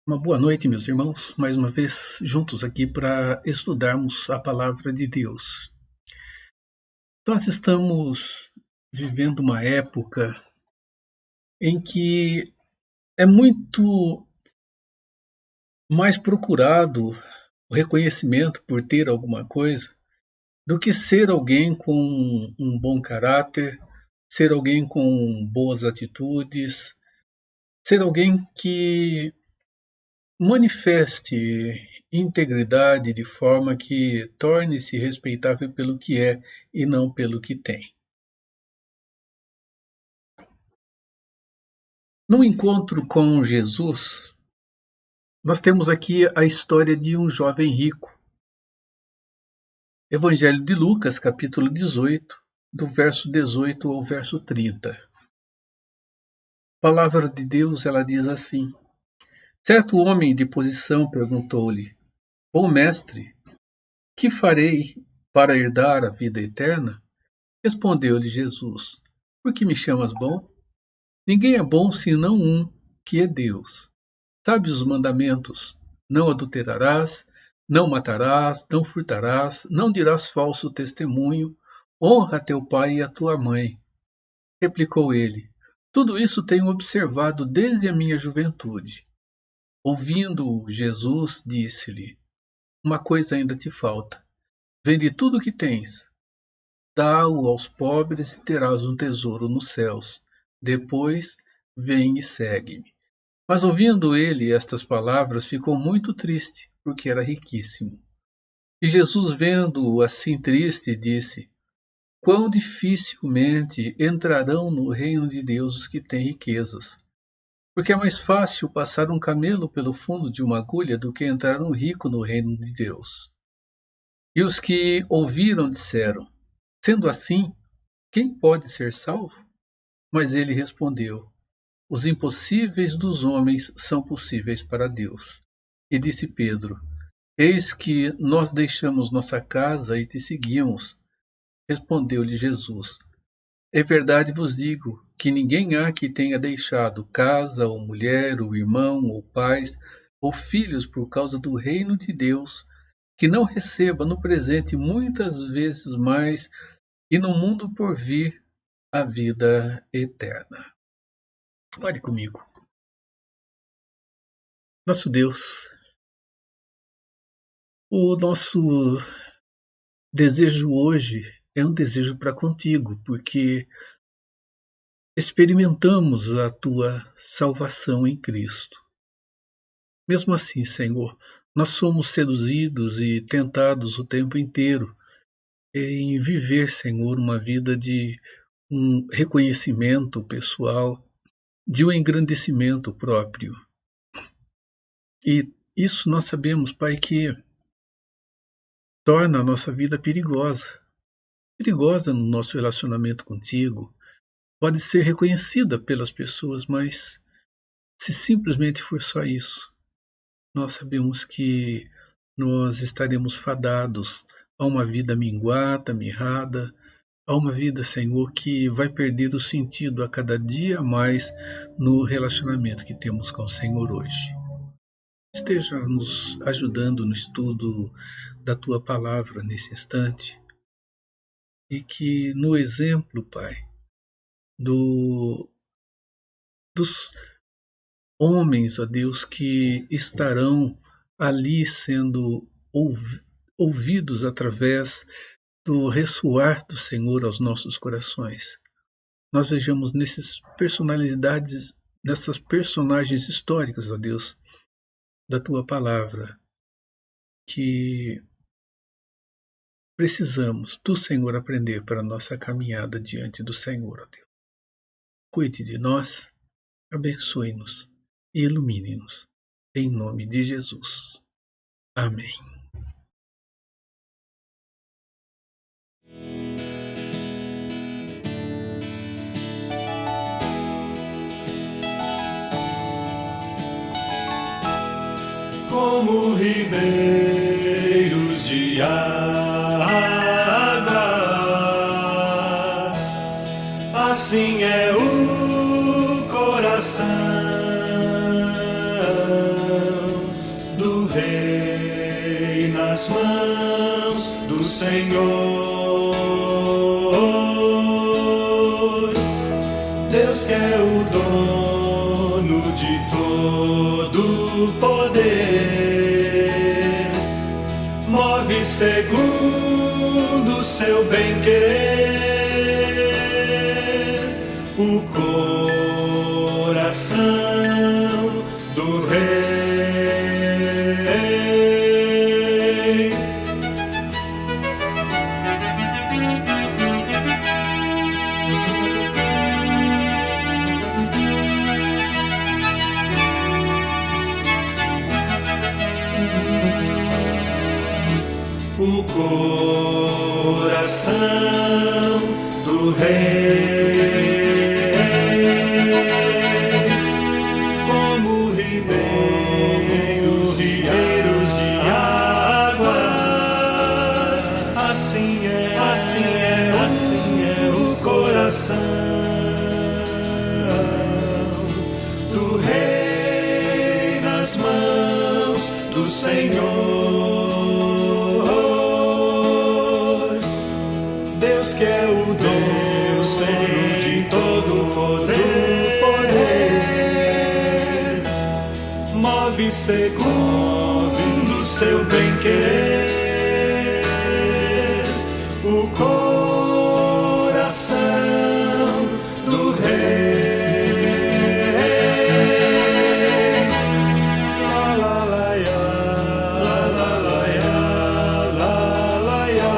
Uma boa noite, meus irmãos, mais uma vez juntos aqui para estudarmos a palavra de Deus. Nós estamos vivendo uma época em que é muito mais procurado o reconhecimento por ter alguma coisa do que ser alguém com um bom caráter, ser alguém com boas atitudes, ser alguém que manifeste integridade de forma que torne-se respeitável pelo que é e não pelo que tem. No encontro com Jesus, nós temos aqui a história de um jovem rico. Evangelho de Lucas, capítulo 18, do verso 18 ao verso 30. A palavra de Deus, ela diz assim: Certo homem de posição perguntou-lhe: Bom mestre, que farei para herdar a vida eterna? Respondeu-lhe Jesus: Por que me chamas bom? Ninguém é bom senão um, que é Deus. Sabes os mandamentos: Não adulterarás, não matarás, não furtarás, não dirás falso testemunho, honra teu pai e a tua mãe. Replicou ele: Tudo isso tenho observado desde a minha juventude. Ouvindo-o, Jesus disse-lhe: Uma coisa ainda te falta. Vende tudo o que tens, dá-o aos pobres e terás um tesouro nos céus. Depois, vem e segue-me. Mas ouvindo ele estas palavras, ficou muito triste, porque era riquíssimo. E Jesus, vendo-o assim triste, disse: Quão dificilmente entrarão no reino de Deus os que têm riquezas. Porque é mais fácil passar um camelo pelo fundo de uma agulha do que entrar um rico no reino de Deus. E os que ouviram disseram: Sendo assim, quem pode ser salvo? Mas ele respondeu: Os impossíveis dos homens são possíveis para Deus. E disse Pedro: Eis que nós deixamos nossa casa e te seguimos. Respondeu-lhe Jesus: Em verdade vos digo que ninguém há que tenha deixado casa, ou mulher, ou irmão, ou pais, ou filhos por causa do reino de Deus, que não receba no presente muitas vezes mais e no mundo por vir a vida eterna. Ore comigo. Nosso Deus, o nosso desejo hoje é um desejo para contigo, porque experimentamos a tua salvação em Cristo. Mesmo assim, Senhor, nós somos seduzidos e tentados o tempo inteiro em viver, Senhor, uma vida de um reconhecimento pessoal, de um engrandecimento próprio. E isso nós sabemos, Pai, que torna a nossa vida perigosa. Perigosa no nosso relacionamento contigo. Pode ser reconhecida pelas pessoas, mas se simplesmente for só isso, nós sabemos que nós estaremos fadados a uma vida minguada, mirrada, a uma vida, Senhor, que vai perder o sentido a cada dia mais no relacionamento que temos com o Senhor hoje. Esteja nos ajudando no estudo da Tua Palavra nesse instante e que no exemplo, Pai, dos homens, ó Deus, que estarão ali sendo ouvidos através do ressoar do Senhor aos nossos corações. Nós vejamos nessas personagens históricas, ó Deus, da Tua Palavra, que precisamos do Senhor aprender para a nossa caminhada diante do Senhor, ó Deus. Cuide de nós, abençoe-nos e ilumine-nos. Em nome de Jesus. Amém. Como ribeiros de águas, assim é o coração Senhor. Deus que é o dono de todo poder, move segundo o seu bem-querer o coração do Rei. O coração do Rei, como ribeiros de águas, assim é o coração do Rei nas mãos do Senhor. Deus que é o Deus de todo poder, move segundo o seu bem-querer o coração do Rei. O coração do Rei. La la la ya, la la ya, la la ya,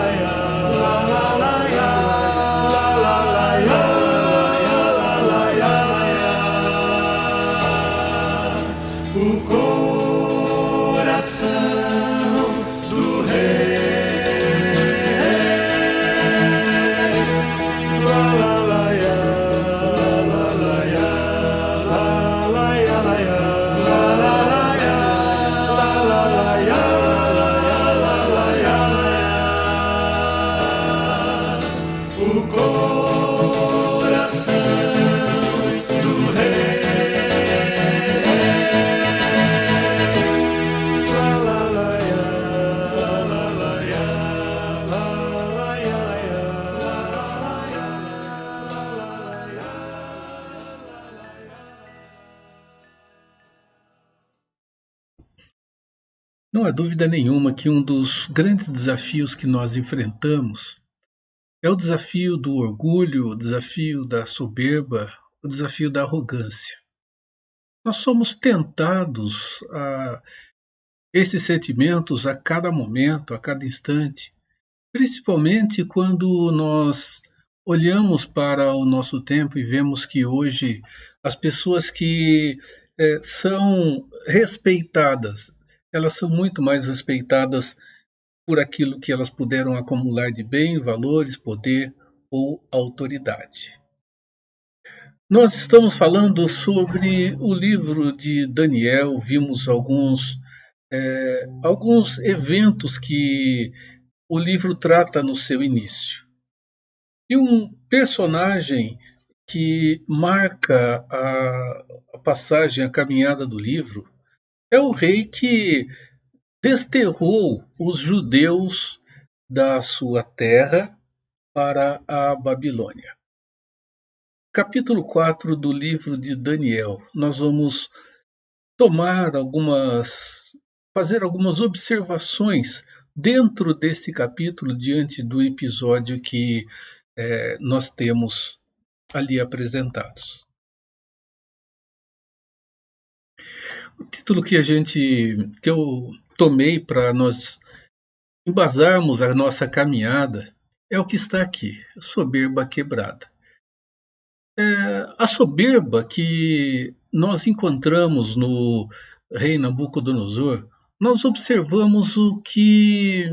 la ya, la la ya, la la ya, la la ya. O coração do Rei. Não há dúvida nenhuma que um dos grandes desafios que nós enfrentamos é o desafio do orgulho, o desafio da soberba, o desafio da arrogância. Nós somos tentados a esses sentimentos a cada momento, a cada instante, principalmente quando nós olhamos para o nosso tempo e vemos que hoje as pessoas que são respeitadas, elas são muito mais respeitadas por aquilo que elas puderam acumular de bem, valores, poder ou autoridade. Nós estamos falando sobre o livro de Daniel, vimos alguns eventos que o livro trata no seu início. E um personagem que marca a passagem, a caminhada do livro, é o rei que desterrou os judeus da sua terra para a Babilônia. Capítulo 4 do livro de Daniel. Nós vamos fazer algumas observações dentro desse capítulo diante do episódio que nós temos ali apresentados. O título que eu tomei para nós embasarmos a nossa caminhada é o que está aqui, soberba quebrada. A soberba que nós encontramos no rei Nabucodonosor, nós observamos o que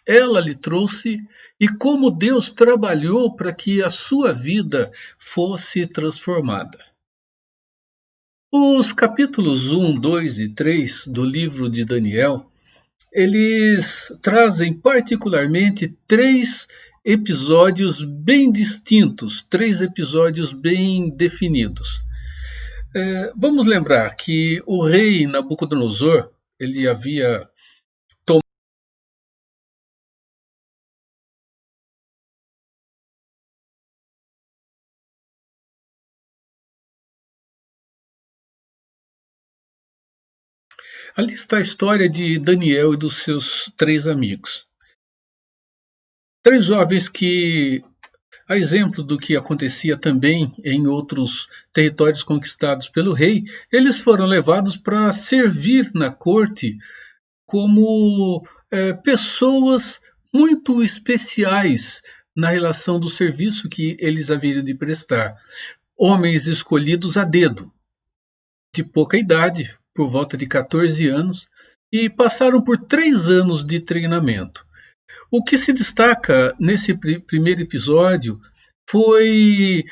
ela lhe trouxe e como Deus trabalhou para que a sua vida fosse transformada. Os capítulos 1, 2 e 3 do livro de Daniel, eles trazem particularmente 3 episódios bem distintos, 3 episódios bem definidos. Vamos lembrar que o rei Nabucodonosor, ele havia Ali está a história de Daniel e dos seus 3 amigos. 3 jovens que, a exemplo do que acontecia também em outros territórios conquistados pelo rei, eles foram levados para servir na corte como pessoas muito especiais na relação do serviço que eles haveriam de prestar. Homens escolhidos a dedo, de pouca idade, por volta de 14 anos, e passaram por 3 anos de treinamento. O que se destaca nesse primeiro episódio foi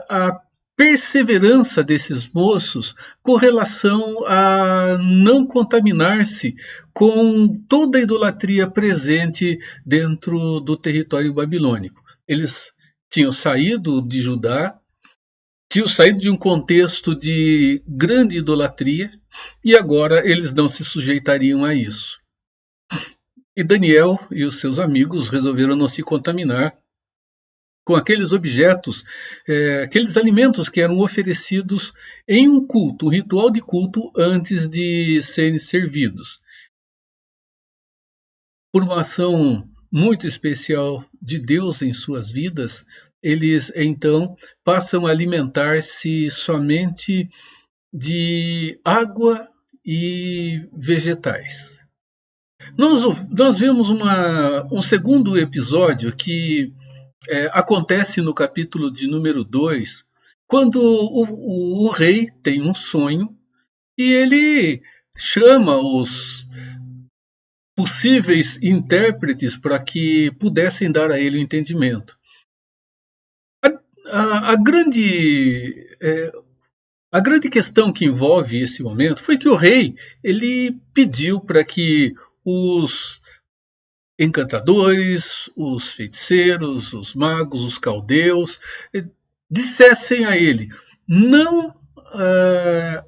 a perseverança desses moços com relação a não contaminar-se com toda a idolatria presente dentro do território babilônico. Eles tinham saído de Judá, tinham saído de um contexto de grande idolatria e agora eles não se sujeitariam a isso. E Daniel e os seus amigos resolveram não se contaminar com aqueles objetos, aqueles alimentos que eram oferecidos em um culto, um ritual de culto antes de serem servidos. Por uma ação muito especial de Deus em suas vidas, eles então passam a alimentar-se somente de água e vegetais. Nós vemos um segundo episódio que acontece no capítulo de número 2, quando o rei tem um sonho e ele chama os possíveis intérpretes para que pudessem dar a ele o entendimento. A grande questão que envolve esse momento foi que o rei ele pediu para que os encantadores, os feiticeiros, os magos, os caldeus, dissessem a ele, não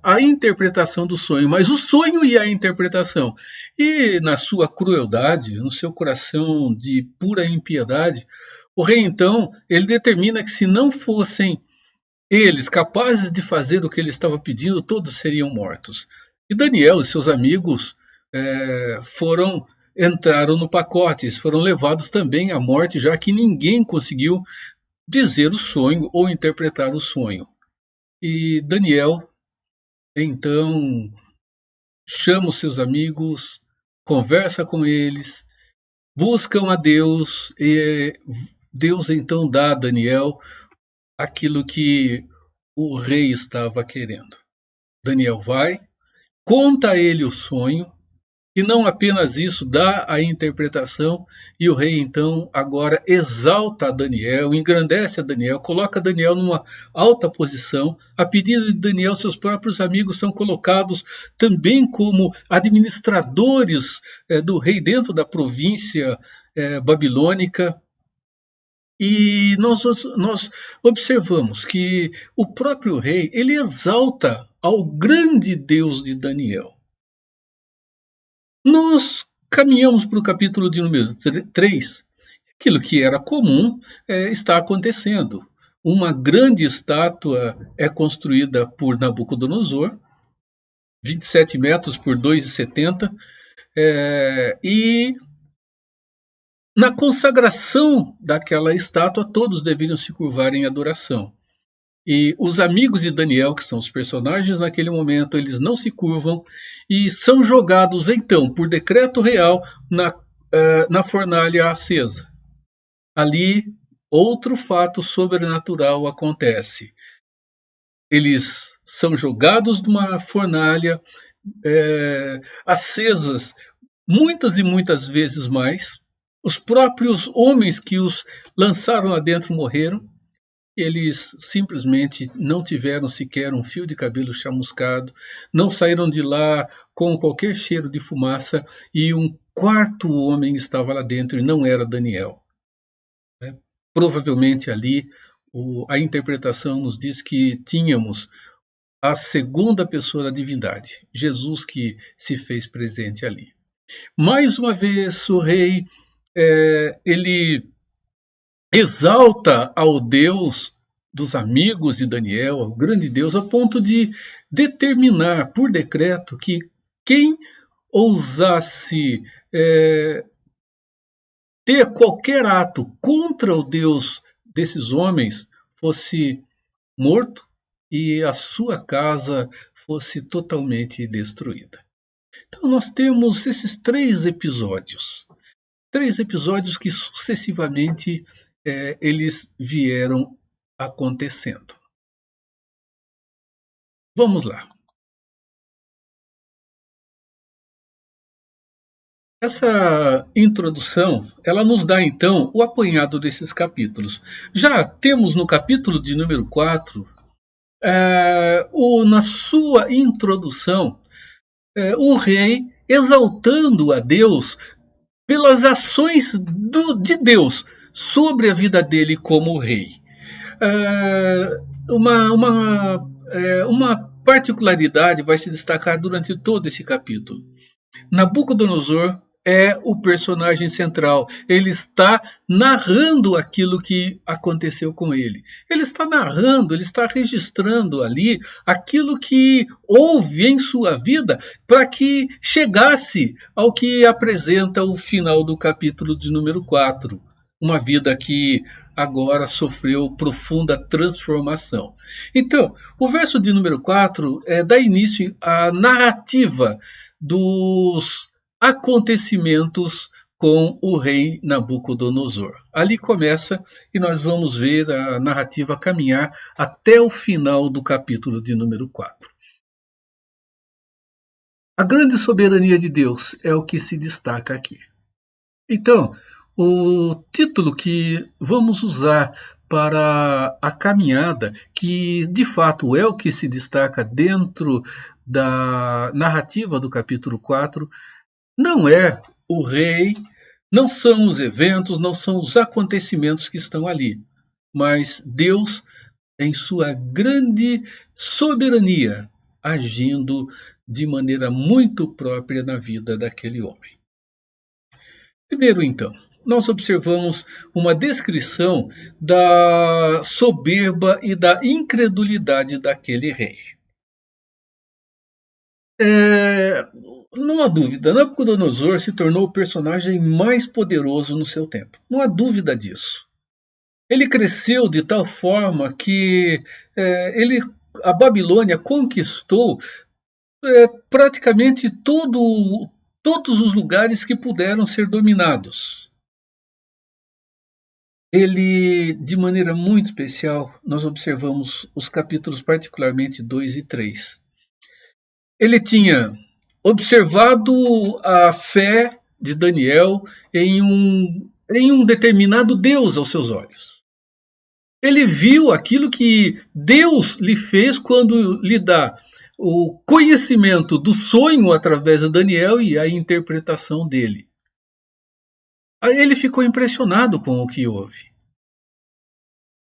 a interpretação do sonho, mas o sonho e a interpretação. E na sua crueldade, no seu coração de pura impiedade, o rei então, ele determina que se não fossem eles capazes de fazer o que ele estava pedindo, todos seriam mortos. E Daniel e seus amigos entraram no pacote, foram levados também à morte, já que ninguém conseguiu dizer o sonho ou interpretar o sonho. E Daniel, então, chama os seus amigos, conversa com eles, buscam a Deus, e Deus então dá a Daniel aquilo que o rei estava querendo. Daniel vai, conta a ele o sonho, e não apenas isso, dá a interpretação, e o rei então agora exalta a Daniel, engrandece a Daniel, coloca Daniel numa alta posição. A pedido de Daniel, seus próprios amigos são colocados também como administradores do rei dentro da província babilônica. E nós observamos que o próprio rei, ele exalta ao grande Deus de Daniel. Nós caminhamos para o capítulo de número 3. Aquilo que era comum está acontecendo. Uma grande estátua é construída por Nabucodonosor, 27 metros por 2,70, e na consagração daquela estátua, todos deveriam se curvar em adoração. E os amigos de Daniel, que são os personagens naquele momento, eles não se curvam e são jogados, então, por decreto real, na fornalha acesa. Ali, outro fato sobrenatural acontece. Eles são jogados numa fornalha acesas muitas e muitas vezes mais. Os próprios homens que os lançaram lá dentro morreram. Eles simplesmente não tiveram sequer um fio de cabelo chamuscado, não saíram de lá com qualquer cheiro de fumaça, e um quarto homem estava lá dentro e não era Daniel. Provavelmente ali a interpretação nos diz que tínhamos a segunda pessoa da divindade, Jesus, que se fez presente ali. Mais uma vez o rei ele exalta ao Deus dos amigos de Daniel, ao grande Deus, a ponto de determinar por decreto que quem ousasse ter qualquer ato contra o Deus desses homens fosse morto e a sua casa fosse totalmente destruída. Então nós temos esses três episódios que sucessivamente eles vieram acontecendo. Vamos lá. Essa introdução, ela nos dá então o apanhado desses capítulos. Já temos no capítulo de número 4, na sua introdução, o rei exaltando a Deus pelas ações de Deus sobre a vida dele como rei. Uma particularidade vai se destacar durante todo esse capítulo. Nabucodonosor é o personagem central. Ele está narrando aquilo que aconteceu com ele. Ele está narrando, ele está registrando ali aquilo que houve em sua vida para que chegasse ao que apresenta o final do capítulo de número 4. Uma vida que agora sofreu profunda transformação. Então, o verso de número 4 dá início à narrativa dos acontecimentos com o rei Nabucodonosor. Ali começa e nós vamos ver a narrativa caminhar até o final do capítulo de número 4. A grande soberania de Deus é o que se destaca aqui. Então, o título que vamos usar para a caminhada, que de fato é o que se destaca dentro da narrativa do capítulo 4, não é o rei, não são os eventos, não são os acontecimentos que estão ali, mas Deus, em sua grande soberania, agindo de maneira muito própria na vida daquele homem. Primeiro, então, nós observamos uma descrição da soberba e da incredulidade daquele rei. Não há dúvida, Nabucodonosor se tornou o personagem mais poderoso no seu tempo. Não há dúvida disso. Ele cresceu de tal forma que a Babilônia conquistou praticamente todos os lugares que puderam ser dominados. Ele, de maneira muito especial, nós observamos os capítulos particularmente 2 e 3. Ele tinha observado a fé de Daniel em um determinado Deus aos seus olhos. Ele viu aquilo que Deus lhe fez quando lhe dá o conhecimento do sonho através de Daniel e a interpretação dele. Aí ele ficou impressionado com o que houve.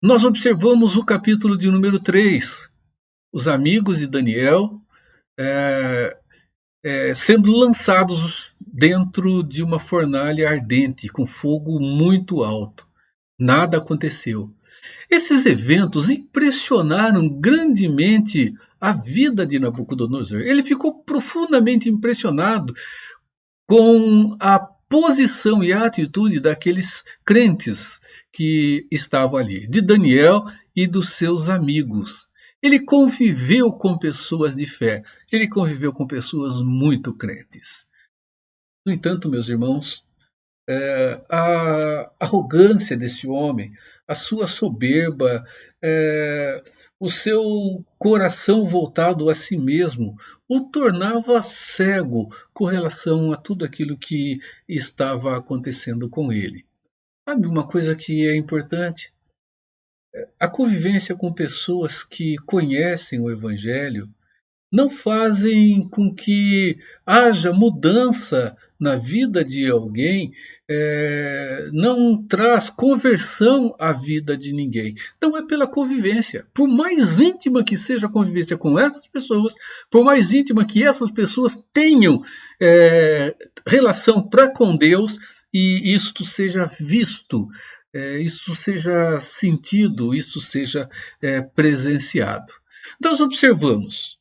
Nós observamos o capítulo de número 3, os amigos de Daniel sendo lançados dentro de uma fornalha ardente, com fogo muito alto. Nada aconteceu. Esses eventos impressionaram grandemente a vida de Nabucodonosor. Ele ficou profundamente impressionado com a posição e a atitude daqueles crentes que estavam ali, de Daniel e dos seus amigos. Ele conviveu com pessoas de fé, ele conviveu com pessoas muito crentes. No entanto, meus irmãos, a arrogância desse homem, a sua soberba, o seu coração voltado a si mesmo, o tornava cego com relação a tudo aquilo que estava acontecendo com ele. Sabe uma coisa que é importante? A convivência com pessoas que conhecem o Evangelho não fazem com que haja mudança na vida de alguém, não traz conversão à vida de ninguém. Não é pela convivência. Por mais íntima que seja a convivência com essas pessoas, por mais íntima que essas pessoas tenham relação para com Deus, e isto seja visto, isso seja sentido, isso seja presenciado. Nós observamos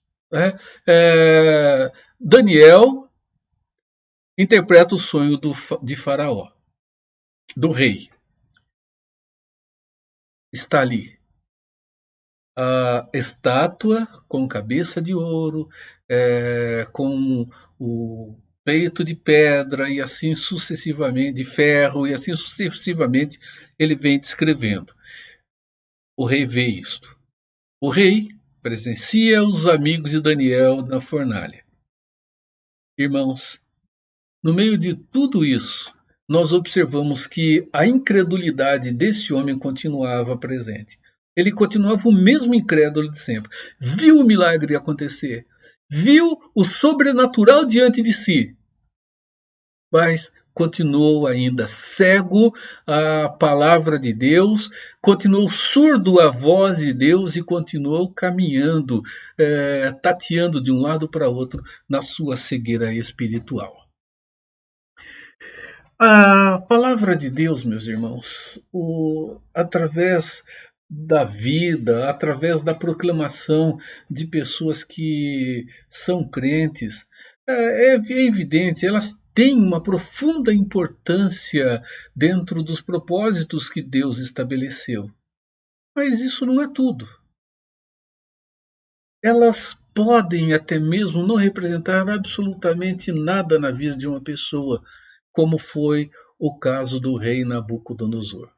Daniel interpreta o sonho de Faraó, do rei. Está ali a estátua com cabeça de ouro, com o peito de pedra e assim sucessivamente, de ferro, e assim sucessivamente ele vem descrevendo. O rei vê isto. O rei presencia os amigos de Daniel na fornalha. Irmãos, no meio de tudo isso, nós observamos que a incredulidade desse homem continuava presente. Ele continuava o mesmo incrédulo de sempre. Viu o milagre acontecer, viu o sobrenatural diante de si, mas continuou ainda cego à palavra de Deus, continuou surdo à voz de Deus e continuou caminhando, tateando de um lado para outro na sua cegueira espiritual. A palavra de Deus, meus irmãos, através da vida, através da proclamação de pessoas que são crentes, é evidente, elas têm uma profunda importância dentro dos propósitos que Deus estabeleceu. Mas isso não é tudo. Elas podem até mesmo não representar absolutamente nada na vida de uma pessoa, como foi o caso do rei Nabucodonosor.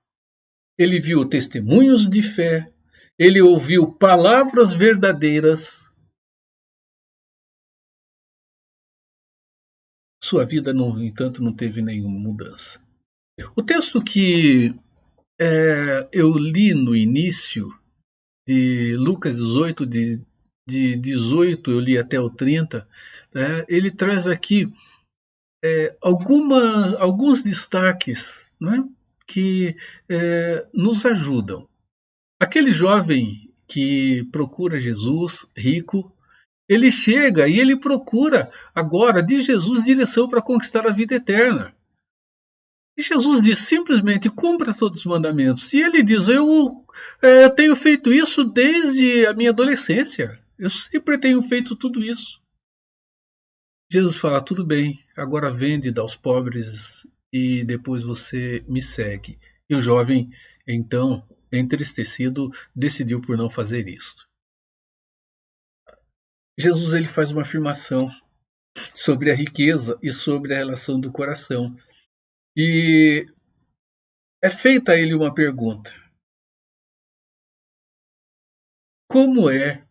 Ele viu testemunhos de fé, ele ouviu palavras verdadeiras. Sua vida, no entanto, não teve nenhuma mudança. O texto que eu li no início, de Lucas 18, de 18 eu li até o 30, ele traz aqui alguns destaques, né, que nos ajudam. Aquele jovem que procura Jesus, rico, ele chega e ele procura agora de Jesus direção para conquistar a vida eterna. E Jesus diz simplesmente: cumpra todos os mandamentos. E ele diz: eu tenho feito isso desde a minha adolescência. Eu sempre tenho feito tudo isso. Jesus fala: tudo bem, agora vende, dá aos pobres e depois você me segue. E o jovem, então, entristecido, decidiu por não fazer isso. Jesus ele faz uma afirmação sobre a riqueza e sobre a relação do coração. E é feita a ele uma pergunta: como é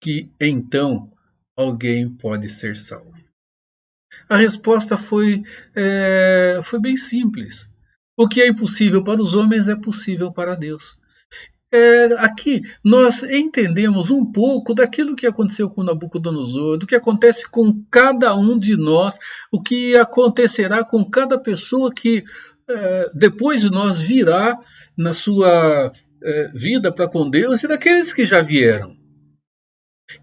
que então alguém pode ser salvo? A resposta foi bem simples. O que é impossível para os homens é possível para Deus. Aqui nós entendemos um pouco daquilo que aconteceu com Nabucodonosor, do que acontece com cada um de nós, o que acontecerá com cada pessoa que depois de nós virá na sua vida para com Deus e daqueles que já vieram.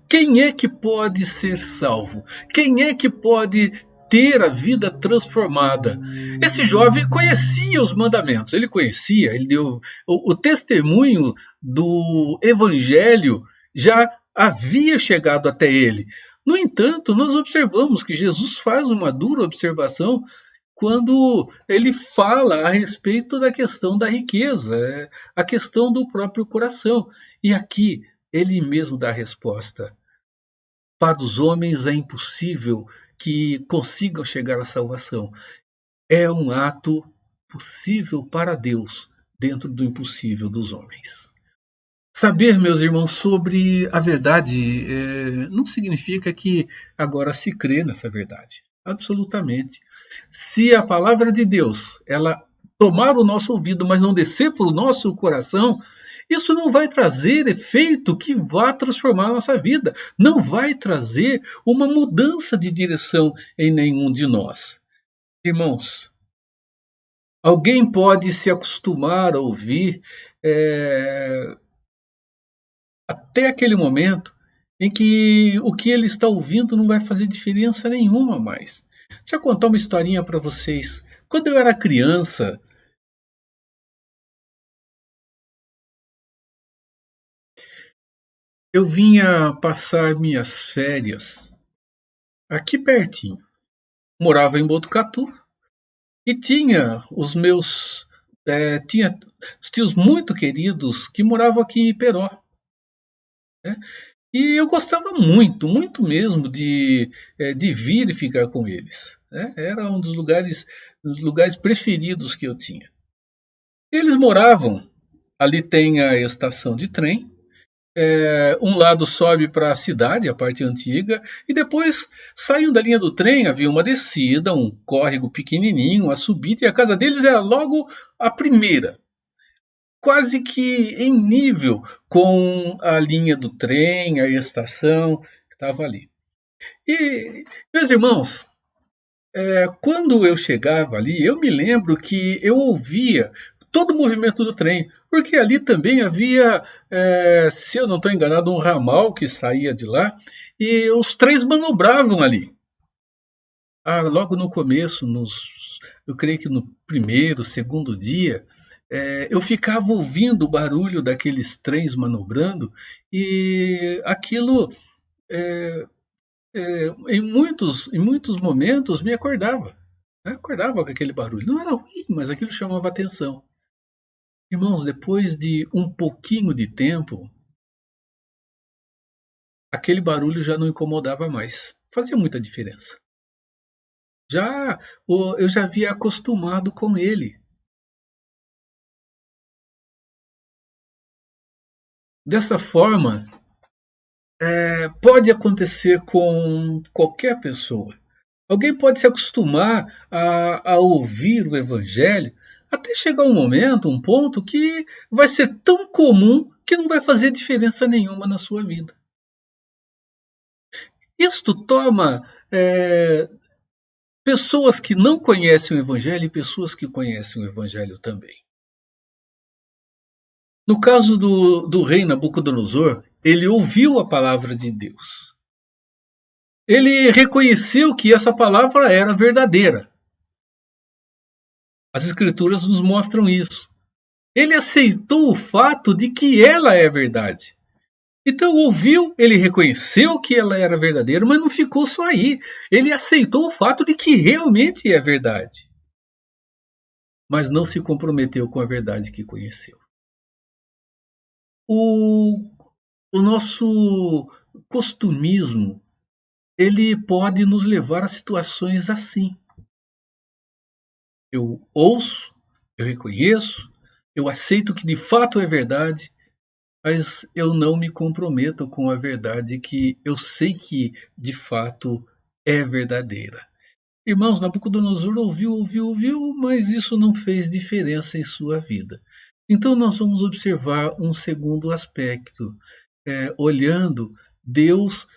Quem é que pode ser salvo? Quem é que pode ter a vida transformada? Esse jovem conhecia os mandamentos, ele conhecia, ele deu o testemunho do evangelho já havia chegado até ele. No entanto, nós observamos que Jesus faz uma dura observação quando ele fala a respeito da questão da riqueza, a questão do próprio coração. E aqui ele mesmo dá a resposta. Para os homens é impossível que consigam chegar à salvação. É um ato possível para Deus, dentro do impossível dos homens. Saber, meus irmãos, sobre a verdade não significa que agora se crê nessa verdade. Absolutamente. Se a palavra de Deus ela tomar o nosso ouvido, mas não descer para o nosso coração, isso não vai trazer efeito que vá transformar a nossa vida. Não vai trazer uma mudança de direção em nenhum de nós. Irmãos, alguém pode se acostumar a ouvir até aquele momento em que o que ele está ouvindo não vai fazer diferença nenhuma mais. Deixa eu contar uma historinha para vocês. Quando eu era criança, eu vinha passar minhas férias aqui pertinho. Morava em Botucatu e tinha os meus tinha os tios muito queridos que moravam aqui em Iperó, né? E eu gostava muito, muito mesmo de vir e ficar com eles, né? Era um dos lugares preferidos que eu tinha. Eles moravam, ali tem a estação de trem, um lado sobe para a cidade, a parte antiga, e depois, saindo da linha do trem, havia uma descida, um córrego pequenininho, uma subida, e a casa deles era logo a primeira, quase que em nível com a linha do trem, a estação, estava ali. E, meus irmãos, quando eu chegava ali, eu me lembro que eu ouvia todo o movimento do trem, porque ali também havia, se eu não estou enganado, um ramal que saía de lá, e os trens manobravam ali. Logo no começo, eu creio que no primeiro, segundo dia, eu ficava ouvindo o barulho daqueles trens manobrando, e aquilo, em muitos momentos, me acordava. Eu acordava com aquele barulho. Não era ruim, mas aquilo chamava atenção. Irmãos, depois de um pouquinho de tempo, aquele barulho já não incomodava mais. Fazia muita diferença. Eu já havia acostumado com ele. Dessa forma, pode acontecer com qualquer pessoa. Alguém pode se acostumar a ouvir o Evangelho até chegar um momento, um ponto que vai ser tão comum que não vai fazer diferença nenhuma na sua vida. Isto toma pessoas que não conhecem o Evangelho e pessoas que conhecem o Evangelho também. No caso do rei Nabucodonosor, ele ouviu a palavra de Deus. Ele reconheceu que essa palavra era verdadeira. As Escrituras nos mostram isso. Ele aceitou o fato de que ela é verdade. Então ouviu, ele reconheceu que ela era verdadeira, mas não ficou só aí. Ele aceitou o fato de que realmente é verdade. Mas não se comprometeu com a verdade que conheceu. O nosso costumismo, ele pode nos levar a situações assim. Eu ouço, eu reconheço, eu aceito que de fato é verdade, mas eu não me comprometo com a verdade que eu sei que de fato é verdadeira. Irmãos, Nabucodonosor ouviu, mas isso não fez diferença em sua vida. Então nós vamos observar um segundo aspecto, olhando Deus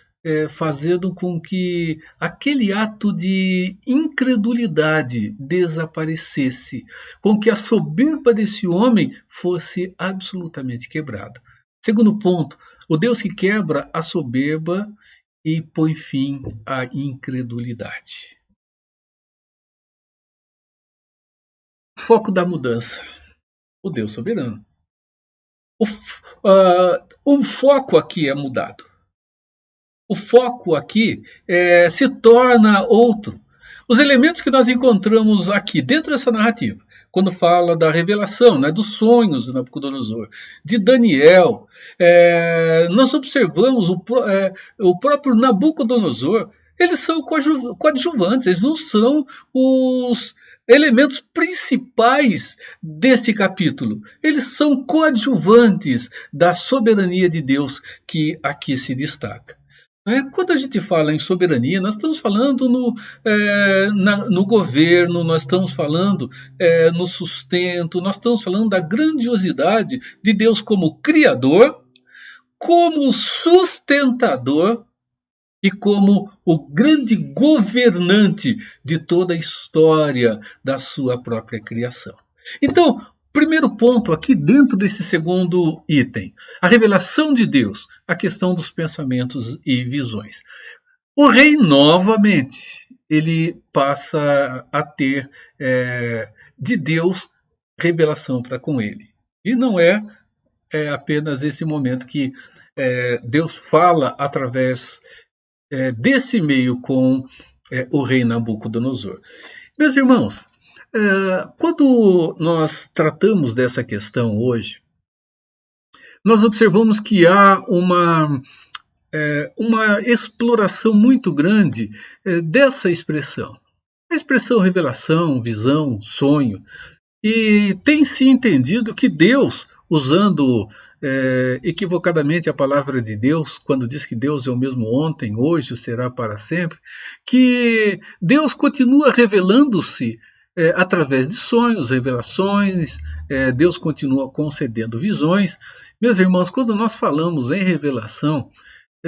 fazendo com que aquele ato de incredulidade desaparecesse, com que a soberba desse homem fosse absolutamente quebrada. Segundo ponto, o Deus que quebra a soberba e põe fim à incredulidade. Foco da mudança. O Deus soberano. O foco aqui é mudado. O foco aqui se torna outro. Os elementos que nós encontramos aqui dentro dessa narrativa, quando fala da revelação, né, dos sonhos de Nabucodonosor, de Daniel, nós observamos o próprio Nabucodonosor. Eles são coadjuvantes, eles não são os elementos principais deste capítulo. Eles são coadjuvantes da soberania de Deus que aqui se destaca. Quando a gente fala em soberania, nós estamos falando no governo, nós estamos falando no sustento, nós estamos falando da grandiosidade de Deus como Criador, como sustentador e como o grande governante de toda a história da sua própria criação. Então, primeiro ponto aqui dentro desse segundo item, a revelação de Deus, a questão dos pensamentos e visões. O rei, novamente, ele passa a ter de Deus revelação para com ele. E não é apenas esse momento que Deus fala através desse meio com o rei Nabucodonosor. Meus irmãos, quando nós tratamos dessa questão hoje, nós observamos que há uma exploração muito grande dessa expressão. A expressão revelação, visão, sonho. E tem se entendido que Deus, usando equivocadamente a palavra de Deus, quando diz que Deus é o mesmo ontem, hoje, será para sempre, que Deus continua revelando-se através de sonhos, revelações, Deus continua concedendo visões. Meus irmãos, quando nós falamos em revelação,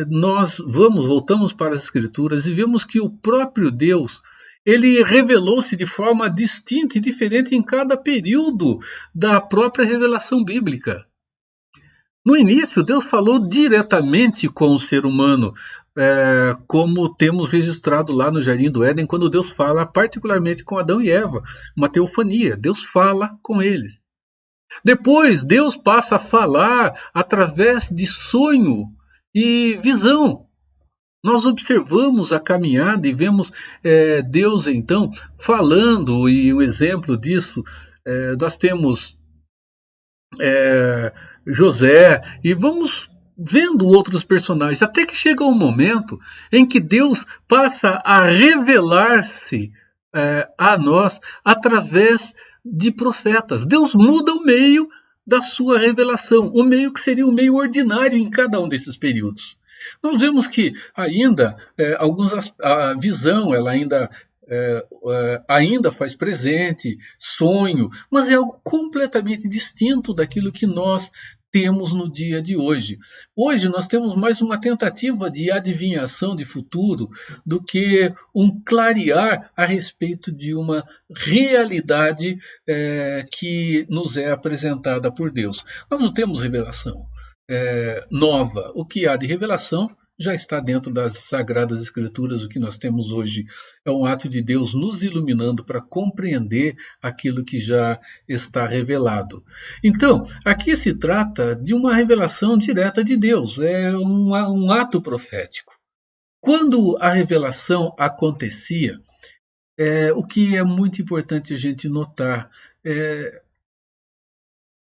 nós voltamos para as Escrituras e vemos que o próprio Deus, ele revelou-se de forma distinta e diferente em cada período da própria revelação bíblica. No início, Deus falou diretamente com o ser humano, como temos registrado lá no Jardim do Éden, quando Deus fala particularmente com Adão e Eva, uma teofania, Deus fala com eles. Depois, Deus passa a falar através de sonho e visão. Nós observamos a caminhada e vemos Deus, então, falando, e um exemplo disso, nós temos José, e vamos vendo outros personagens, até que chega um momento em que Deus passa a revelar-se a nós através de profetas. Deus muda o meio da sua revelação, o meio que seria o meio ordinário em cada um desses períodos. Nós vemos que ainda a visão ela ainda faz presente, sonho, mas é algo completamente distinto daquilo que nós temos no dia de hoje. Hoje nós temos mais uma tentativa de adivinhação de futuro do que um clarear a respeito de uma realidade que nos é apresentada por Deus. Nós não temos revelação nova. O que há de revelação já está dentro das Sagradas Escrituras. O que nós temos hoje é um ato de Deus nos iluminando para compreender aquilo que já está revelado. Então, aqui se trata de uma revelação direta de Deus, é um ato profético. Quando a revelação acontecia, o que é muito importante a gente notar,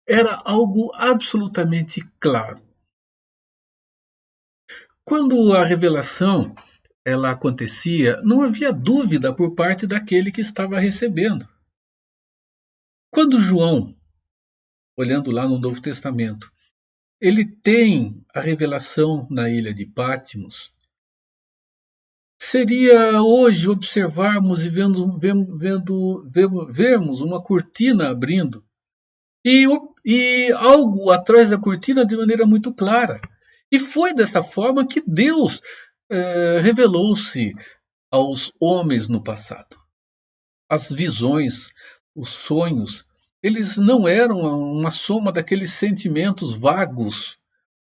era algo absolutamente claro. Quando a revelação ela acontecia, não havia dúvida por parte daquele que estava recebendo. Quando João, olhando lá no Novo Testamento, ele tem a revelação na ilha de Patmos, seria hoje observarmos e vermos uma cortina abrindo e algo atrás da cortina de maneira muito clara. E foi dessa forma que Deus revelou-se aos homens no passado. As visões, os sonhos, eles não eram uma soma daqueles sentimentos vagos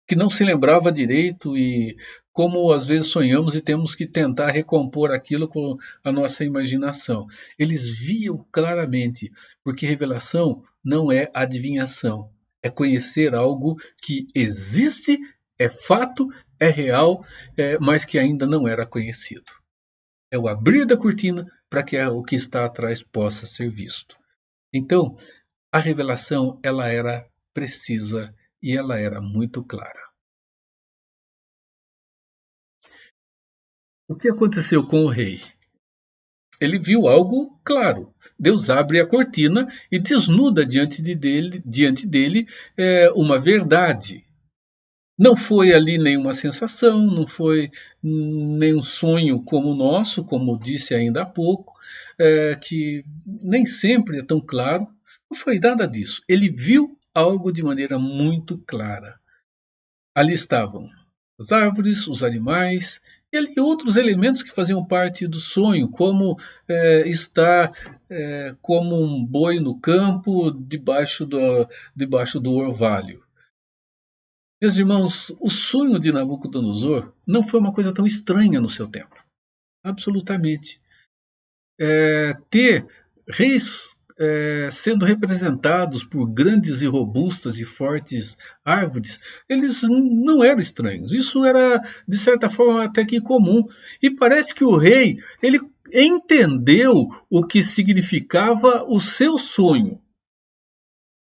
que não se lembrava direito e como às vezes sonhamos e temos que tentar recompor aquilo com a nossa imaginação. Eles viam claramente, porque revelação não é adivinhação, é conhecer algo que existe, é fato, é real, mas que ainda não era conhecido. É o abrir da cortina para que o que está atrás possa ser visto. Então, a revelação ela era precisa e ela era muito clara. O que aconteceu com o rei? Ele viu algo claro. Deus abre a cortina e desnuda diante dele uma verdade. Não foi ali nenhuma sensação, não foi nenhum sonho como o nosso, como disse ainda há pouco, que nem sempre é tão claro. Não foi nada disso. Ele viu algo de maneira muito clara. Ali estavam as árvores, os animais, e ali outros elementos que faziam parte do sonho, como estar como um boi no campo debaixo do orvalho. Meus irmãos, o sonho de Nabucodonosor não foi uma coisa tão estranha no seu tempo. Absolutamente. Ter reis sendo representados por grandes e robustas e fortes árvores, eles não eram estranhos. Isso era, de certa forma, até que comum. E parece que o rei, ele entendeu o que significava o seu sonho.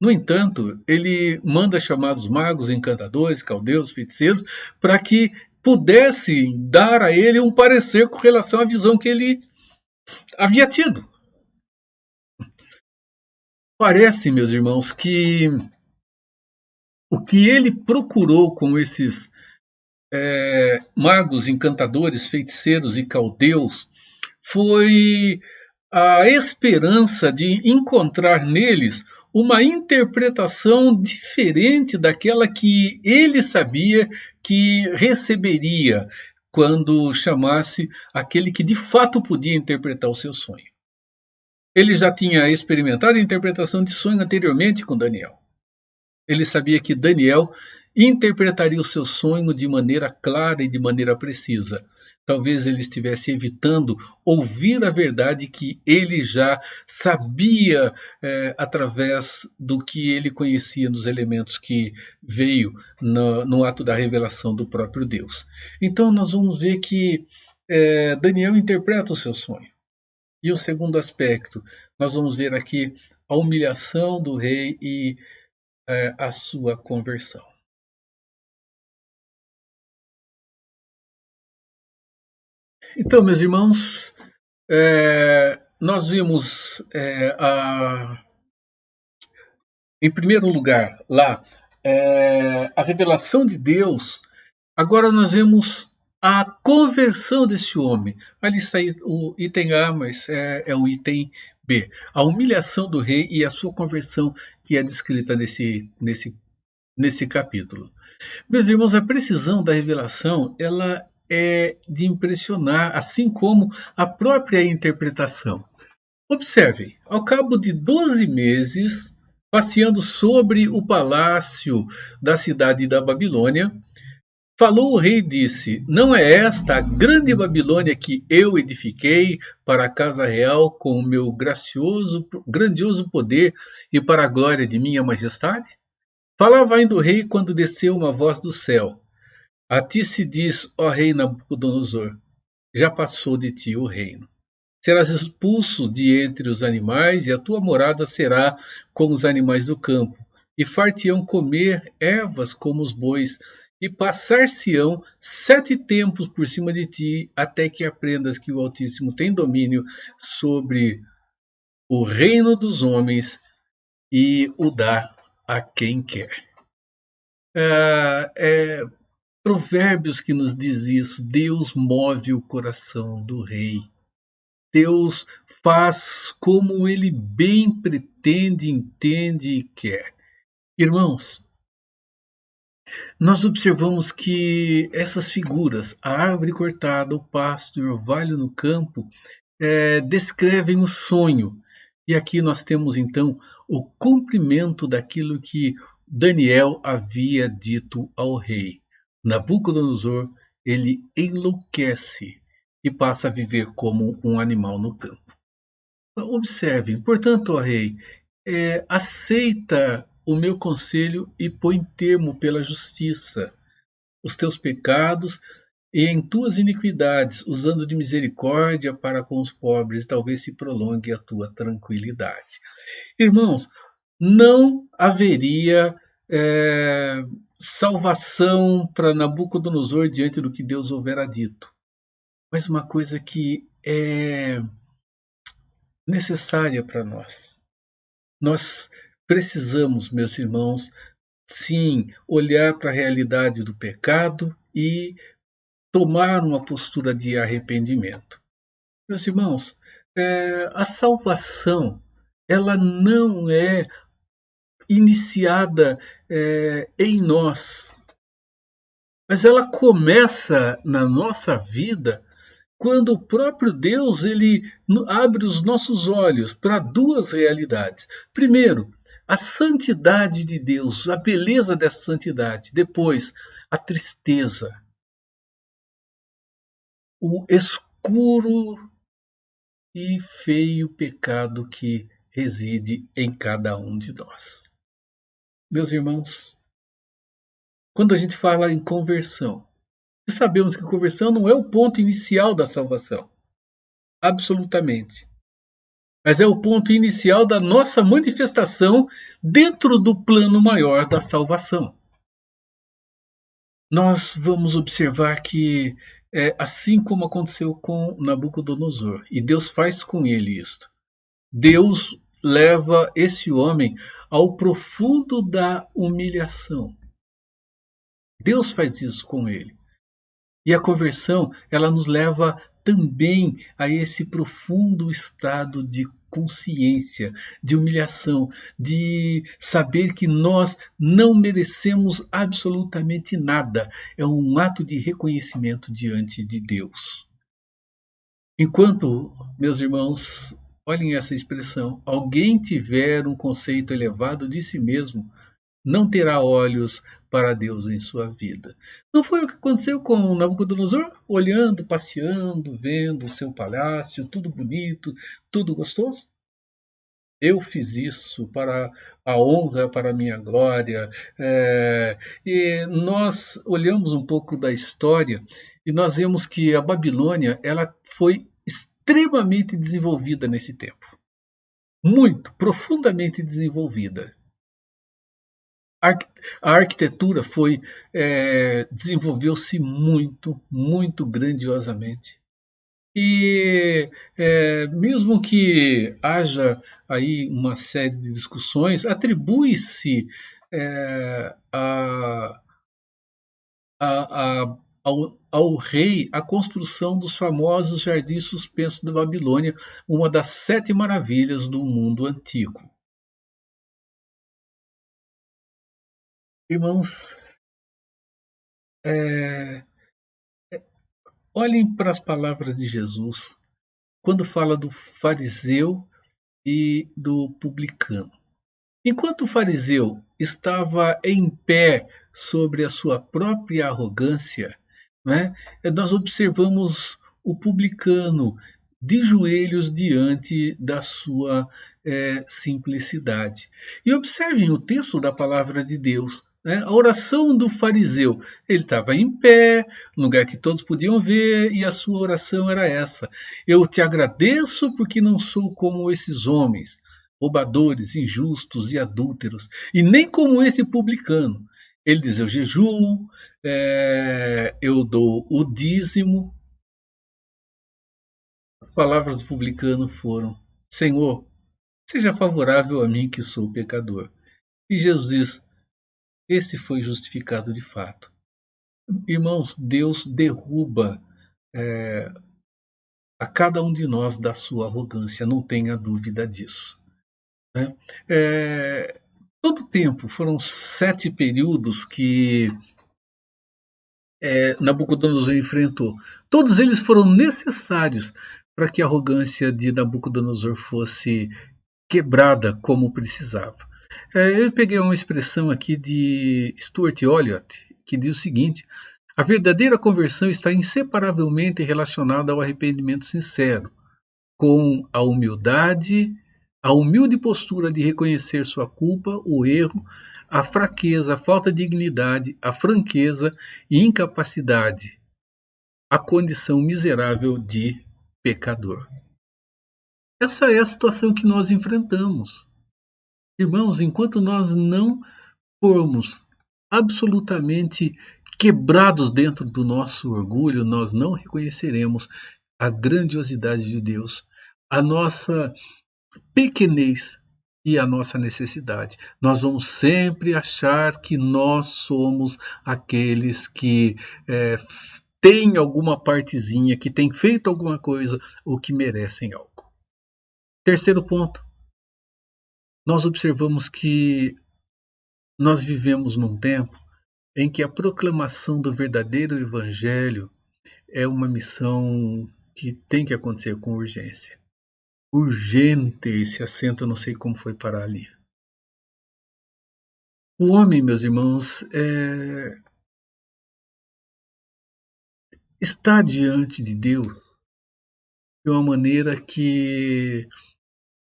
No entanto, ele manda chamar os magos, encantadores, caldeus, feiticeiros, para que pudessem dar a ele um parecer com relação à visão que ele havia tido. Parece, meus irmãos, que o que ele procurou com esses magos, encantadores, feiticeiros e caldeus foi a esperança de encontrar neles uma interpretação diferente daquela que ele sabia que receberia quando chamasse aquele que de fato podia interpretar o seu sonho. Ele já tinha experimentado a interpretação de sonho anteriormente com Daniel. Ele sabia que Daniel interpretaria o seu sonho de maneira clara e de maneira precisa. Talvez ele estivesse evitando ouvir a verdade que ele já sabia através do que ele conhecia dos elementos que veio no ato da revelação do próprio Deus. Então nós vamos ver que Daniel interpreta o seu sonho. E o segundo aspecto, nós vamos ver aqui a humilhação do rei e a sua conversão. Então, meus irmãos, nós vimos, em primeiro lugar, lá, a revelação de Deus. Agora nós vemos a conversão desse homem. Ali está o item A, mas é o item B. A humilhação do rei e a sua conversão que é descrita nesse capítulo. Meus irmãos, a precisão da revelação, ela é de impressionar, assim como a própria interpretação. Observem, ao cabo de 12 meses, passeando sobre o palácio da cidade da Babilônia, falou o rei e disse: não é esta a grande Babilônia que eu edifiquei para a casa real com o meu grandioso poder e para a glória de minha majestade? Falava ainda o rei quando desceu uma voz do céu: a ti se diz, ó rei Nabucodonosor, já passou de ti o reino. Serás expulso de entre os animais, e a tua morada será como os animais do campo, e far-te-ão comer ervas como os bois, e passar-se-ão 7 tempos por cima de ti, até que aprendas que o Altíssimo tem domínio sobre o reino dos homens e o dá a quem quer. Provérbios que nos diz isso. Deus move o coração do rei. Deus faz como ele bem pretende, entende e quer. Irmãos, nós observamos que essas figuras, a árvore cortada, o pasto e o orvalho no campo, descrevem o sonho. E aqui nós temos então o cumprimento daquilo que Daniel havia dito ao rei. Nabucodonosor, ele enlouquece e passa a viver como um animal no campo. Observem, portanto, ó rei, aceita o meu conselho e põe termo pela justiça os teus pecados e em tuas iniquidades, usando de misericórdia para com os pobres, talvez se prolongue a tua tranquilidade. Irmãos, não haveria salvação para Nabucodonosor diante do que Deus houvera dito. Mas uma coisa que é necessária para nós. Nós precisamos, meus irmãos, sim, olhar para a realidade do pecado e tomar uma postura de arrependimento. Meus irmãos, a salvação, ela não é iniciada em nós, mas ela começa na nossa vida quando o próprio Deus ele abre os nossos olhos para 2 realidades. Primeiro, a santidade de Deus, a beleza dessa santidade. Depois, a tristeza, o escuro e feio pecado que reside em cada um de nós. Meus irmãos, quando a gente fala em conversão, sabemos que conversão não é o ponto inicial da salvação, absolutamente. Mas é o ponto inicial da nossa manifestação dentro do plano maior da salvação. Nós vamos observar que, assim como aconteceu com Nabucodonosor, e Deus faz com ele isto, Deus leva esse homem ao profundo da humilhação. Deus faz isso com ele. E a conversão, ela nos leva também a esse profundo estado de consciência, de humilhação, de saber que nós não merecemos absolutamente nada. É um ato de reconhecimento diante de Deus. Enquanto, meus irmãos, olhem essa expressão, alguém tiver um conceito elevado de si mesmo, não terá olhos para Deus em sua vida. Não foi o que aconteceu com Nabucodonosor? Olhando, passeando, vendo o seu palácio, tudo bonito, tudo gostoso? Eu fiz isso para a honra, para a minha glória. E nós olhamos um pouco da história e nós vemos que a Babilônia ela foi extremamente desenvolvida nesse tempo. Muito, profundamente desenvolvida. A arquitetura desenvolveu-se muito grandiosamente. E mesmo que haja aí uma série de discussões, atribui-se ao rei a construção dos famosos jardins suspensos da Babilônia, uma das 7 maravilhas do mundo antigo. Irmãos, olhem para as palavras de Jesus quando fala do fariseu e do publicano. Enquanto o fariseu estava em pé sobre a sua própria arrogância, né, nós observamos o publicano de joelhos diante da sua simplicidade. E observem o texto da palavra de Deus. A oração do fariseu, ele estava em pé, no lugar que todos podiam ver, e a sua oração era essa: eu te agradeço porque não sou como esses homens, roubadores, injustos e adúlteros, e nem como esse publicano. Ele diz: eu jejuo, eu dou o dízimo. As palavras do publicano foram: Senhor, seja favorável a mim que sou pecador. E Jesus diz: esse foi justificado de fato. Irmãos, Deus derruba a cada um de nós da sua arrogância, não tenha dúvida disso. Todo o tempo, foram 7 períodos que Nabucodonosor enfrentou. Todos eles foram necessários para que a arrogância de Nabucodonosor fosse quebrada como precisava. Eu peguei uma expressão aqui de Stuart Olyott, que diz o seguinte: a verdadeira conversão está inseparavelmente relacionada ao arrependimento sincero, com a humildade, a humilde postura de reconhecer sua culpa, o erro, a fraqueza, a falta de dignidade, a franqueza e incapacidade, a condição miserável de pecador. Essa é a situação que nós enfrentamos. Irmãos, enquanto nós não formos absolutamente quebrados dentro do nosso orgulho, nós não reconheceremos a grandiosidade de Deus, a nossa pequenez e a nossa necessidade. Nós vamos sempre achar que nós somos aqueles que têm alguma partezinha, que têm feito alguma coisa ou que merecem algo. Terceiro ponto. Nós observamos que nós vivemos num tempo em que a proclamação do verdadeiro evangelho é uma missão que tem que acontecer com urgência. Urgente esse acento, eu não sei como foi parar ali. O homem, meus irmãos, está diante de Deus de uma maneira que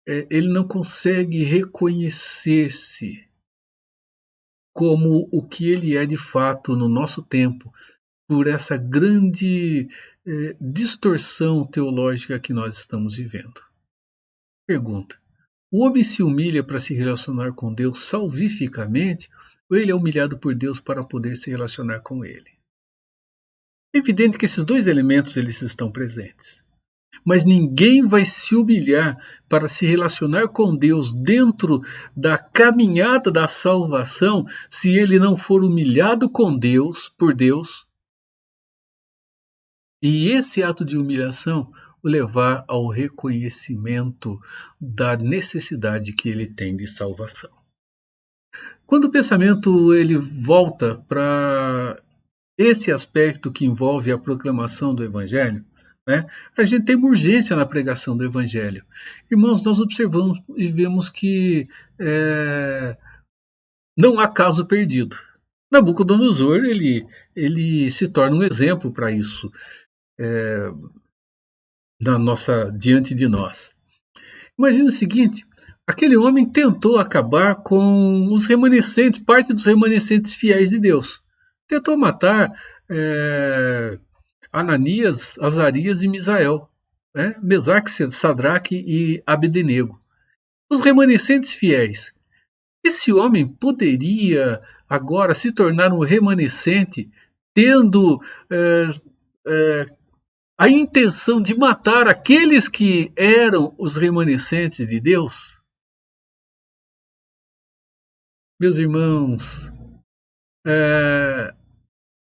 ele não consegue reconhecer-se como o que ele é de fato no nosso tempo, por essa grande distorção teológica que nós estamos vivendo. Pergunta: o homem se humilha para se relacionar com Deus salvificamente, ou ele é humilhado por Deus para poder se relacionar com ele? É evidente que esses dois elementos eles estão presentes. Mas ninguém vai se humilhar para se relacionar com Deus dentro da caminhada da salvação se ele não for humilhado com Deus, por Deus, e esse ato de humilhação o levar ao reconhecimento da necessidade que ele tem de salvação. Quando o pensamento ele volta para esse aspecto que envolve a proclamação do Evangelho, a gente tem uma urgência na pregação do Evangelho. Irmãos, nós observamos e vemos que não há caso perdido. Nabucodonosor ele se torna um exemplo para isso diante de nós. Imagina o seguinte: aquele homem tentou acabar com os remanescentes, parte dos remanescentes fiéis de Deus. Tentou matar Ananias, Azarias e Misael, Mesaque, Sadraque e Abdenego. Os remanescentes fiéis. Esse homem poderia agora se tornar um remanescente tendo a intenção de matar aqueles que eram os remanescentes de Deus? Meus irmãos,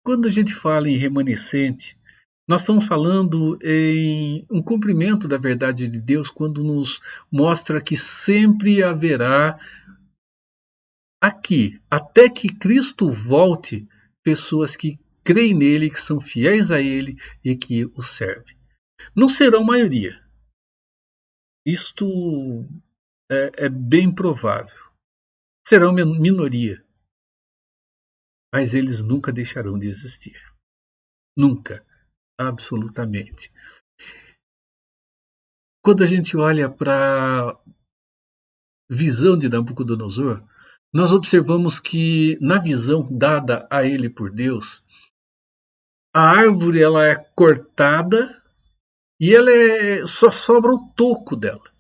quando a gente fala em remanescente, nós estamos falando em um cumprimento da verdade de Deus quando nos mostra que sempre haverá aqui, até que Cristo volte, pessoas que creem nele, que são fiéis a ele e que o servem. Não serão maioria. Isto é bem provável. Serão minoria. Mas eles nunca deixarão de existir. Nunca. Absolutamente. Quando a gente olha para a visão de Nabucodonosor, nós observamos que na visão dada a ele por Deus, a árvore ela é cortada e só sobra o toco dela.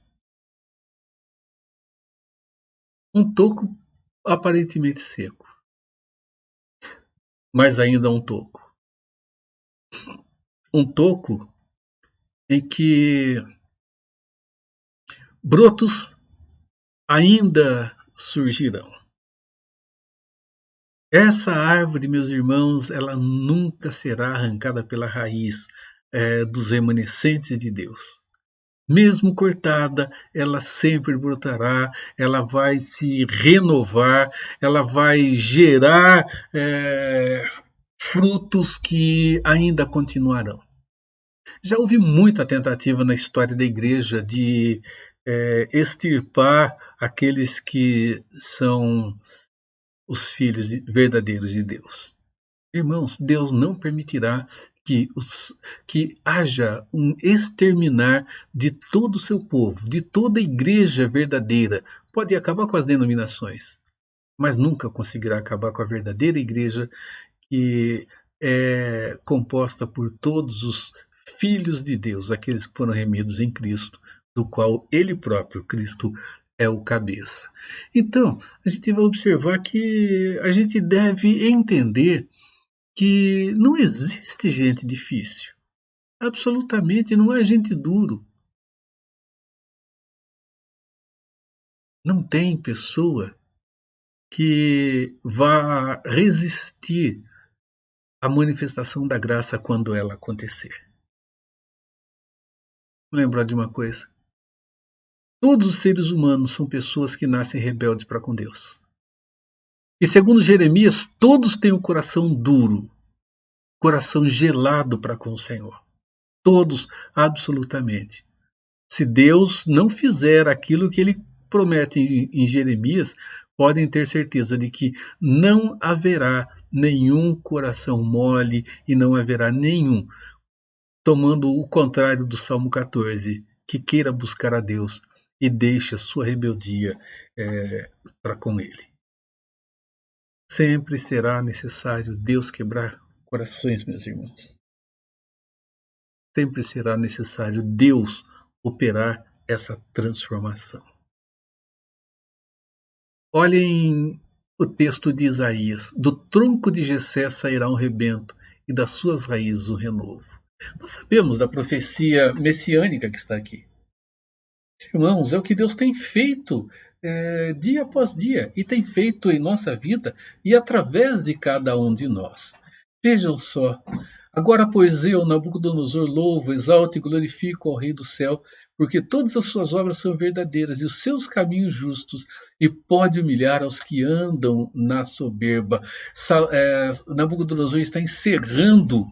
Um toco aparentemente seco, mas ainda um toco. Um toco em que brotos ainda surgirão. Essa árvore, meus irmãos, ela nunca será arrancada pela raiz dos remanescentes de Deus. Mesmo cortada, ela sempre brotará, ela vai se renovar, ela vai gerar frutos que ainda continuarão. Já houve muita tentativa na história da igreja de extirpar aqueles que são os filhos verdadeiros de Deus. Irmãos, Deus não permitirá que haja um exterminar de todo o seu povo, de toda a igreja verdadeira. Pode acabar com as denominações, mas nunca conseguirá acabar com a verdadeira igreja que é composta por todos os filhos de Deus, aqueles que foram remidos em Cristo, do qual ele próprio, Cristo, é o cabeça. Então, a gente vai observar que a gente deve entender que não existe gente difícil. Absolutamente não é gente duro. Não tem pessoa que vá resistir à manifestação da graça quando ela acontecer. Vou lembrar de uma coisa. Todos os seres humanos são pessoas que nascem rebeldes para com Deus. E segundo Jeremias, todos têm um coração duro, coração gelado para com o Senhor. Todos, absolutamente. Se Deus não fizer aquilo que ele promete em Jeremias, podem ter certeza de que não haverá nenhum coração mole e não haverá nenhum, tomando o contrário do Salmo 14, que queira buscar a Deus e deixe a sua rebeldia para com ele. Sempre será necessário Deus quebrar corações, meus irmãos. Sempre será necessário Deus operar essa transformação. Olhem o texto de Isaías: do tronco de Jessé sairá um rebento, e das suas raízes o renovo. Nós sabemos da profecia messiânica que está aqui. Irmãos, é o que Deus tem feito dia após dia, e tem feito em nossa vida e através de cada um de nós. Vejam só. Agora, pois eu, Nabucodonosor, louvo, exalto e glorifico ao Rei do céu, porque todas as suas obras são verdadeiras e os seus caminhos justos, e pode humilhar aos que andam na soberba. Nabucodonosor está encerrando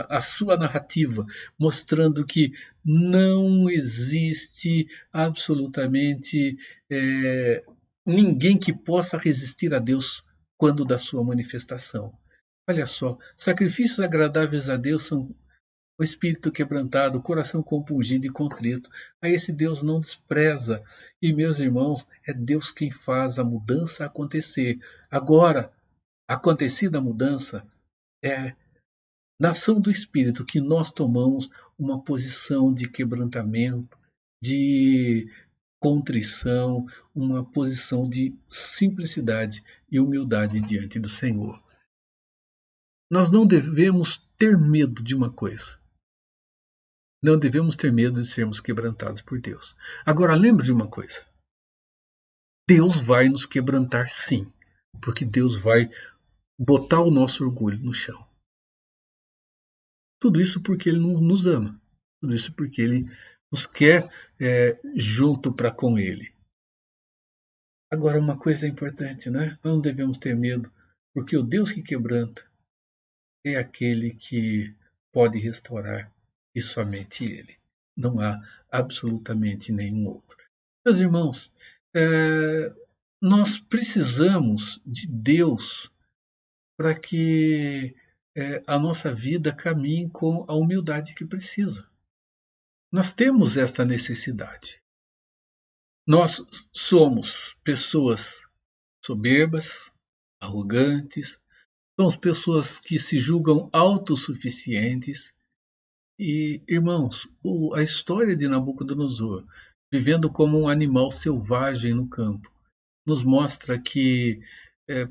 a sua narrativa, mostrando que não existe absolutamente ninguém que possa resistir a Deus quando da sua manifestação. Olha só, sacrifícios agradáveis a Deus são o espírito quebrantado, o coração compungido e contrito. A esse Deus não despreza. E, meus irmãos, é Deus quem faz a mudança acontecer. Agora, acontecida a mudança, é na ação do Espírito que nós tomamos uma posição de quebrantamento, de contrição, uma posição de simplicidade e humildade diante do Senhor. Nós não devemos ter medo de uma coisa. Não devemos ter medo de sermos quebrantados por Deus. Agora, lembre de uma coisa. Deus vai nos quebrantar sim, porque Deus vai botar o nosso orgulho no chão. Tudo isso porque Ele nos ama. Tudo isso porque Ele nos quer junto para com Ele. Agora, uma coisa importante, né? Não devemos ter medo, porque o Deus que quebranta é aquele que pode restaurar, e somente Ele. Não há absolutamente nenhum outro. Meus irmãos, nós precisamos de Deus para que a nossa vida caminhe com a humildade que precisa. Nós temos esta necessidade. Nós somos pessoas soberbas, arrogantes, somos pessoas que se julgam autossuficientes. E, irmãos, a história de Nabucodonosor, vivendo como um animal selvagem no campo, nos mostra que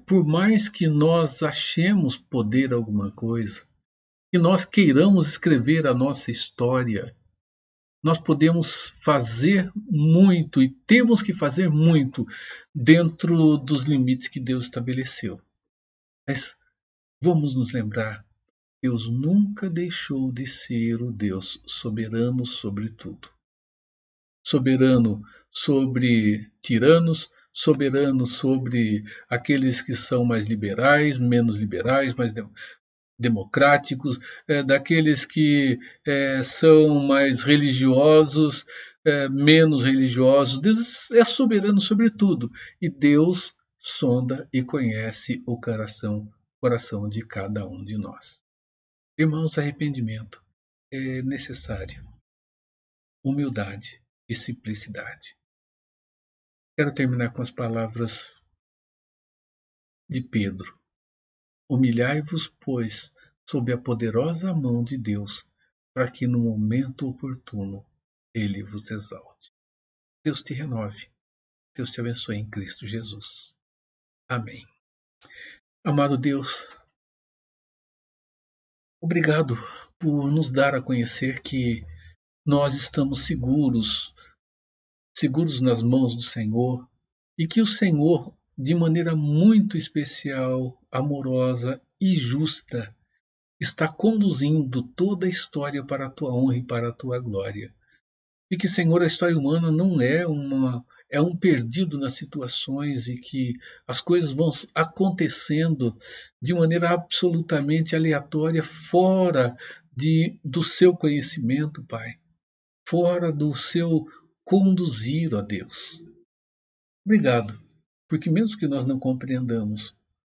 por mais que nós achemos poder alguma coisa, que nós queiramos escrever a nossa história, nós podemos fazer muito e temos que fazer muito dentro dos limites que Deus estabeleceu. Mas vamos nos lembrar, Deus nunca deixou de ser o Deus soberano sobre tudo. Soberano sobre tiranos, soberano sobre aqueles que são mais liberais, menos liberais, mais democráticos, daqueles que são mais religiosos, menos religiosos. Deus é soberano sobre tudo. E Deus sonda e conhece o coração de cada um de nós. Irmãos, arrependimento é necessário. Humildade e simplicidade. Quero terminar com as palavras de Pedro. Humilhai-vos, pois, sob a poderosa mão de Deus, para que no momento oportuno Ele vos exalte. Deus te renove. Deus te abençoe em Cristo Jesus. Amém. Amado Deus, obrigado por nos dar a conhecer que nós estamos seguros nas mãos do Senhor, e que o Senhor, de maneira muito especial, amorosa e justa, está conduzindo toda a história para a tua honra e para a tua glória. E que, Senhor, a história humana não é um perdido nas situações, e que as coisas vão acontecendo de maneira absolutamente aleatória, fora do seu conhecimento, Pai, fora do seu conduzir, ó Deus. Obrigado, porque mesmo que nós não compreendamos,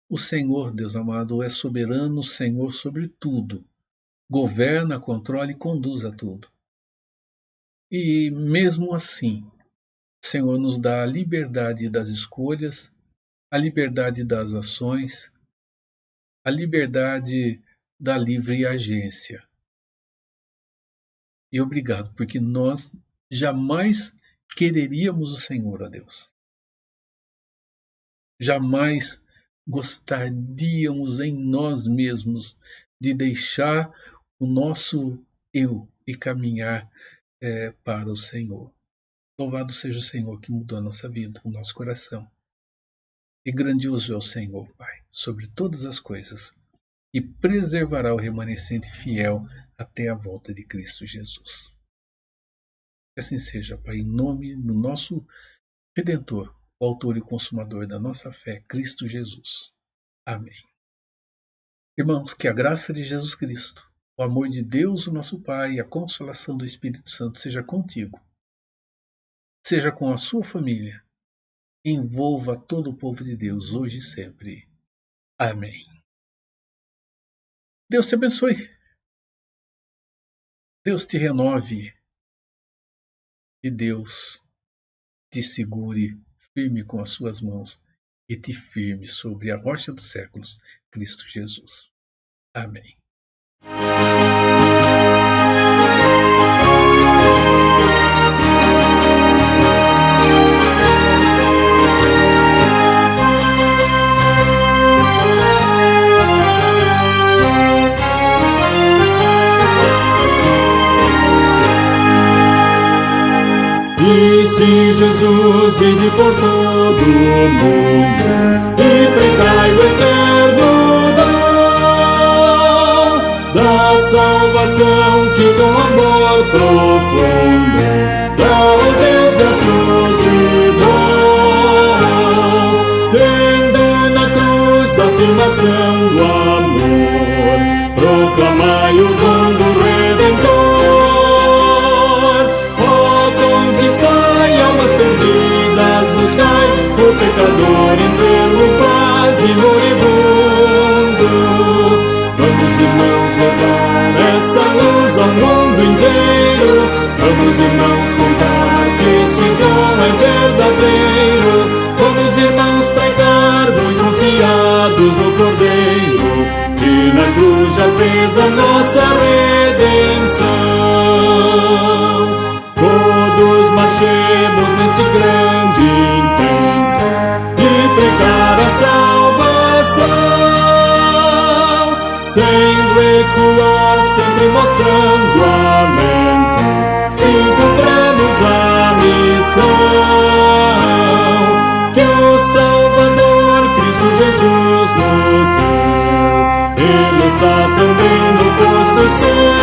o Senhor, Deus amado, é soberano, Senhor sobre tudo. Governa, controla e conduz a tudo. E mesmo assim, o Senhor nos dá a liberdade das escolhas, a liberdade das ações, a liberdade da livre agência. E obrigado, porque nós jamais quereríamos o Senhor, ó Deus. Jamais gostaríamos em nós mesmos de deixar o nosso eu e caminhar para o Senhor. Louvado seja o Senhor que mudou a nossa vida, o nosso coração. E grandioso é o Senhor, Pai, sobre todas as coisas, e preservará o remanescente fiel até a volta de Cristo Jesus. Que assim seja, Pai, em nome do nosso Redentor, o autor e consumador da nossa fé, Cristo Jesus. Amém. Irmãos, que a graça de Jesus Cristo, o amor de Deus, o nosso Pai, e a consolação do Espírito Santo seja contigo, seja com a sua família, envolva todo o povo de Deus, hoje e sempre. Amém. Deus te abençoe. Deus te renove. E Deus te segure firme com as suas mãos e te firme sobre a rocha dos séculos, Cristo Jesus. Amém. Disse Jesus, ide por todo o mundo e pregai o eterno dom da salvação que com amor profundo dá ao Deus gracioso e bom, tendo na cruz a afirmação do amor, proclamai o dom do Redentor. O pecador enfermo, quase moribundo. Vamos, irmãos, levar essa luz ao mundo inteiro. Vamos, irmãos, contar que esse dom é verdadeiro. Vamos, irmãos, pregar muito confiados no Cordeiro, que na cruz já fez a nossa redenção. Todos marchemos neste grande intento de pregar a salvação, sem recuar, sempre mostrando alento, se cumpramos a missão que o Salvador Cristo Jesus nos deu. Ele está também no posto seu.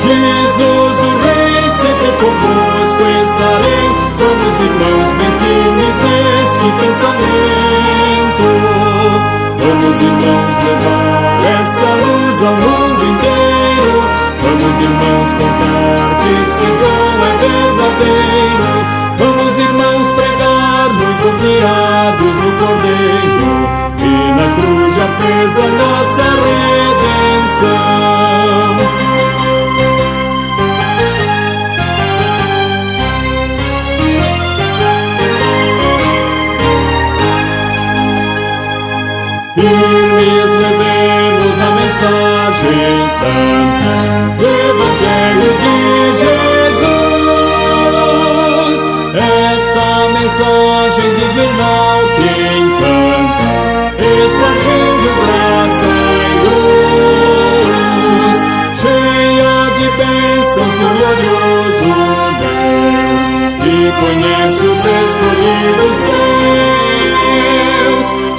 Diz-nos o Rei, sempre convosco estarei. Vamos, irmãos, bem firmes neste pensamento. Vamos, irmãos, levar essa luz ao mundo inteiro. Vamos, irmãos, contar que esse dom é verdadeiro. Vamos, irmãos, pregar muito confiados no Cordeiro, que na cruz já fez a nossa redenção. Firmes levemos a mensagem santa do Evangelho de Jesus. Esta mensagem divinal que encanta, expandindo graça e luz, cheia de bênçãos do glorioso Deus, que conhece os escolhidos seus.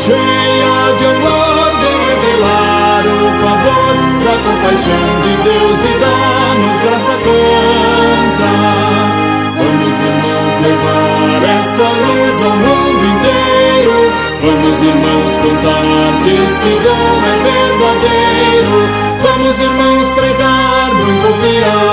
Cheia de amor, vem revelar o favor da compaixão de Deus e dá-nos graça tanta. Vamos, irmãos, levar essa luz ao mundo inteiro. Vamos, irmãos, contar que esse dom é verdadeiro. Vamos, irmãos, pregar muito confiar